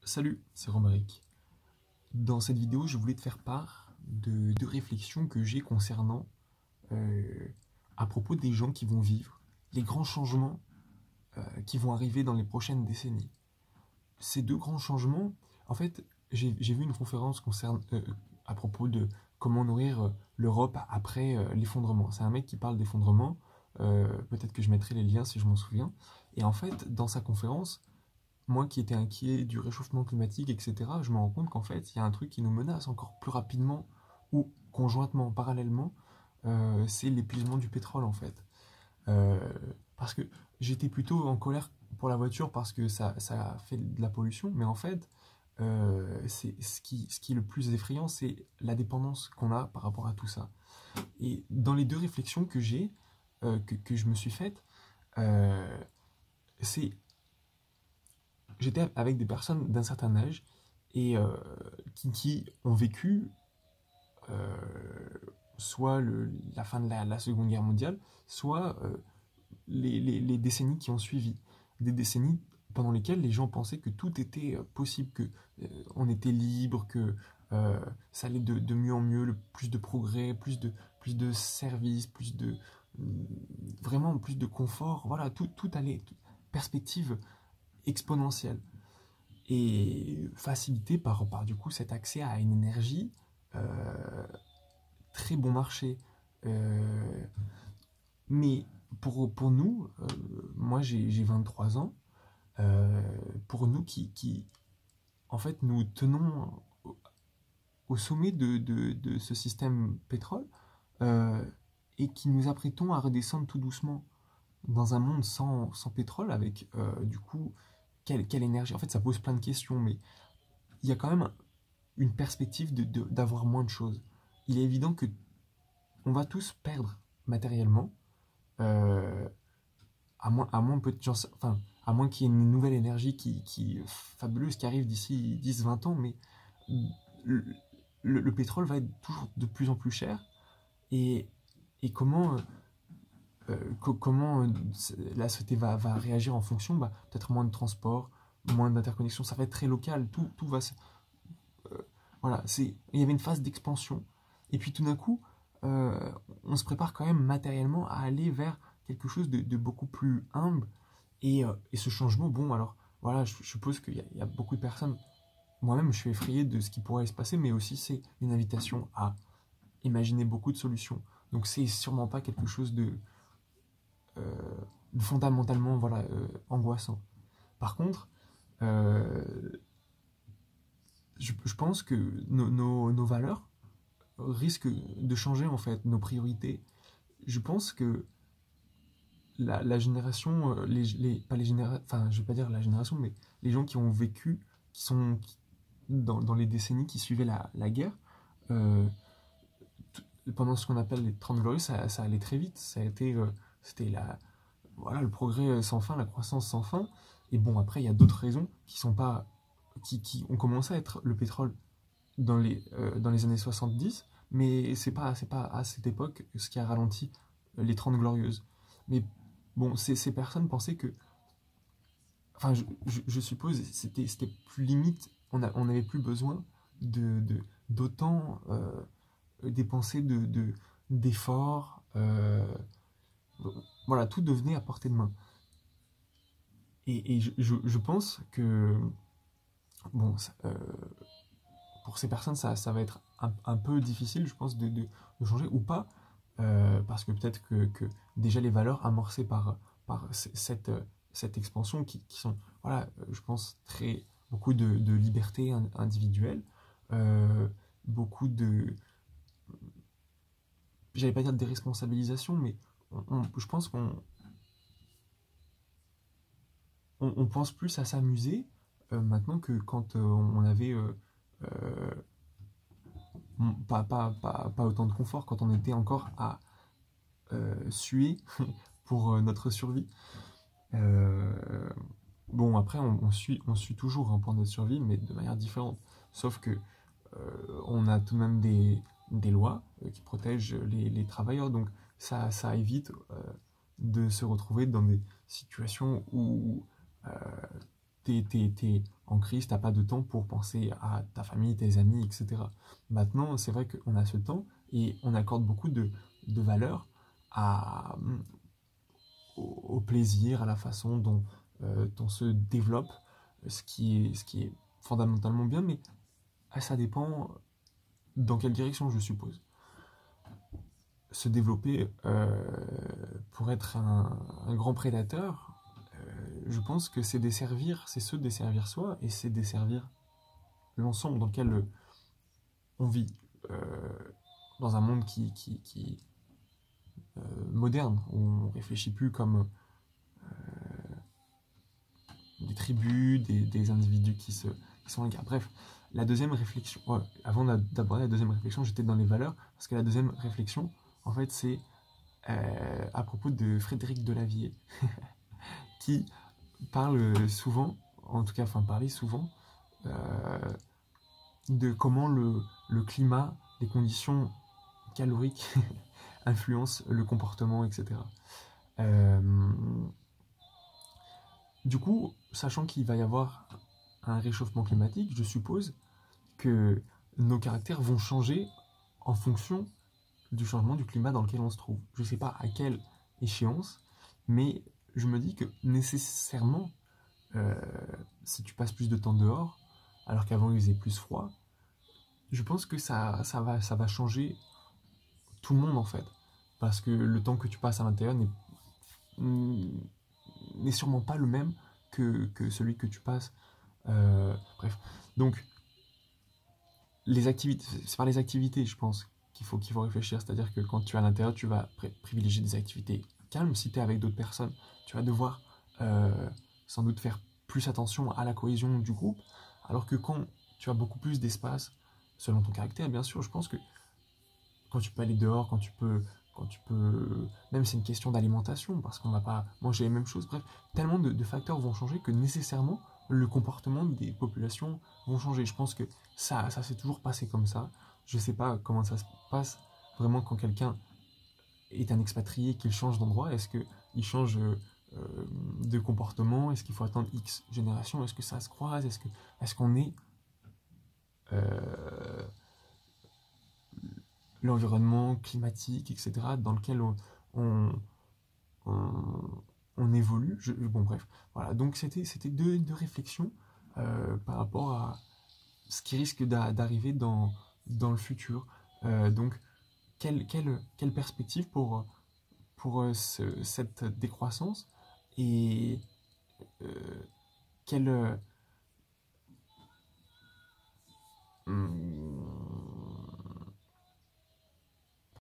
Salut, c'est Romaric. Dans cette vidéo, je voulais te faire part de deux réflexions que j'ai concernant euh, à propos des gens qui vont vivre, les grands changements qui vont arriver dans les prochaines décennies. Ces deux grands changements, en fait, j'ai vu une conférence à propos de comment nourrir l'Europe après l'effondrement. C'est un mec qui parle d'effondrement, peut-être que je mettrai les liens si je m'en souviens. Et en fait, dans sa conférence, moi qui étais inquiet du réchauffement climatique, etc., je me rends compte qu'en fait, il y a un truc qui nous menace encore plus rapidement ou conjointement, parallèlement, c'est l'épuisement du pétrole en fait. Euh, Parce que j'étais plutôt en colère pour la voiture parce que ça fait de la pollution, mais en fait, ce qui est le plus effrayant, c'est la dépendance qu'on a par rapport à tout ça. Et dans les deux réflexions que j'ai, que je me suis faites, euh, c'est j'étais avec des personnes d'un certain âge et qui ont vécu euh, soit la fin de la Seconde Guerre mondiale, soit les décennies qui ont suivi. Des décennies pendant lesquelles les gens pensaient que tout était possible, que on était libre, que ça allait de mieux en mieux, plus de progrès, plus de services, vraiment plus de confort. Voilà, tout allait, perspective exponentielle et facilité par du coup cet accès à une énergie euh, très bon marché. Euh, mais pour nous, moi j'ai 23 ans, euh, pour nous qui en fait nous tenons au sommet de ce système pétrole euh, et qui nous apprêtons à redescendre tout doucement dans un monde sans pétrole avec du coup quelle énergie. En fait ça pose plein de questions, mais il y a quand même une perspective d'avoir moins de choses. Il est évident que on va tous perdre matériellement, euh, à moins peu de gens, enfin, à moins qu'il y ait une nouvelle énergie fabuleuse qui arrive d'ici 10-20 ans, mais le, le pétrole va être toujours de plus en plus cher. Et, et comment la société va réagir en fonction, bah, peut-être moins de transport, moins d'interconnexion, ça va être très local, tout va se, voilà, il y avait une phase d'expansion. Et puis tout d'un coup, euh, on se prépare quand même matériellement à aller vers quelque chose de beaucoup plus humble. Et ce changement, bon, alors voilà, je suppose qu'il y a beaucoup de personnes. Moi-même, je suis effrayé de ce qui pourrait se passer, mais aussi c'est une invitation à imaginer beaucoup de solutions. Donc c'est sûrement pas quelque chose de fondamentalement voilà, angoissant. Par contre, euh, je pense que nos valeurs risque de changer en fait nos priorités. Je pense que la génération, pas les générations, enfin je vais pas dire la génération, mais les gens qui ont vécu, dans les décennies qui suivaient la guerre, euh, pendant ce qu'on appelle les 30 glorieuses, ça allait très vite. C'était voilà, le progrès sans fin, la croissance sans fin. Et bon, après, il y a d'autres raisons qui ont commencé à être le pétrole dans les années 70, mais c'est pas à cette époque ce qui a ralenti les 30 glorieuses. Mais bon, ces personnes pensaient que, enfin, je suppose, c'était plus limite, on n'avait plus besoin de, de- d'autant dépenser d'efforts. Voilà, tout devenait à portée de main. Et je pense que, bon, pour ces personnes, ça va être un peu difficile, je pense, de changer ou pas, parce que peut-être que déjà les valeurs amorcées par cette expansion qui sont, voilà, je pense, beaucoup de liberté individuelle, euh, beaucoup j'allais pas dire de déresponsabilisation, mais je pense on pense plus à s'amuser maintenant que quand on avait euh, pas autant de confort, quand on était encore à suer pour notre survie. Euh, bon, après, on suit toujours hein, pour notre survie, mais de manière différente. Sauf que on a tout de même des lois qui protègent les travailleurs, donc ça évite de se retrouver dans des situations où euh, t'es en crise, tu n'as pas de temps pour penser à ta famille, tes amis, etc. Maintenant, c'est vrai qu'on a ce temps et on accorde beaucoup de valeur à, au plaisir, à la façon dont on se développe, ce qui est fondamentalement bien, mais ça dépend dans quelle direction, je suppose. Se développer pour être un grand prédateur, je pense que c'est desservir, c'est se desservir soi et c'est desservir l'ensemble dans lequel on vit. Dans un monde qui moderne, où on réfléchit plus comme des tribus, des individus qui sont en guerre. Bref, la deuxième réflexion, ouais, avant d'aborder la deuxième réflexion, j'étais dans les valeurs, parce que la deuxième réflexion, en fait, c'est à propos de Frédéric Delavier, qui parle souvent, en tout cas, enfin parlait souvent, euh, de comment le climat, les conditions caloriques influencent le comportement, etc. Euh, du coup, sachant qu'il va y avoir un réchauffement climatique, je suppose que nos caractères vont changer en fonction du changement du climat dans lequel on se trouve. Je ne sais pas à quelle échéance, mais je me dis que nécessairement, euh, si tu passes plus de temps dehors, alors qu'avant il faisait plus froid, je pense que ça va changer tout le monde en fait. Parce que le temps que tu passes à l'intérieur n'est sûrement pas le même que celui que tu passes. Bref. Donc, les activités, c'est par les activités, je pense, qu'il faut réfléchir. C'est-à-dire que quand tu es à l'intérieur, tu vas privilégier des activités calmes. Si tu es avec d'autres personnes, tu vas devoir sans doute faire plus attention à la cohésion du groupe. Alors que quand tu as beaucoup plus d'espace, selon ton caractère, bien sûr, je pense que quand tu peux aller dehors, quand tu peux, même c'est une question d'alimentation, parce qu'on va pas manger les mêmes choses. Bref, tellement de facteurs vont changer que nécessairement le comportement des populations vont changer. Je pense que ça s'est toujours passé comme ça. Je sais pas comment ça se passe vraiment quand quelqu'un est un expatrié, qu'il change d'endroit. Est-ce qu'il change de comportement? Est-ce qu'il faut attendre X générations? Est-ce que ça se croise? Est-ce qu'on est euh, l'environnement climatique, etc., dans lequel on, on évolue. Bon, bref, voilà. Donc, c'était deux réflexions par rapport à ce qui risque d'arriver dans le futur. Donc, quelle perspective pour cette décroissance et quelle,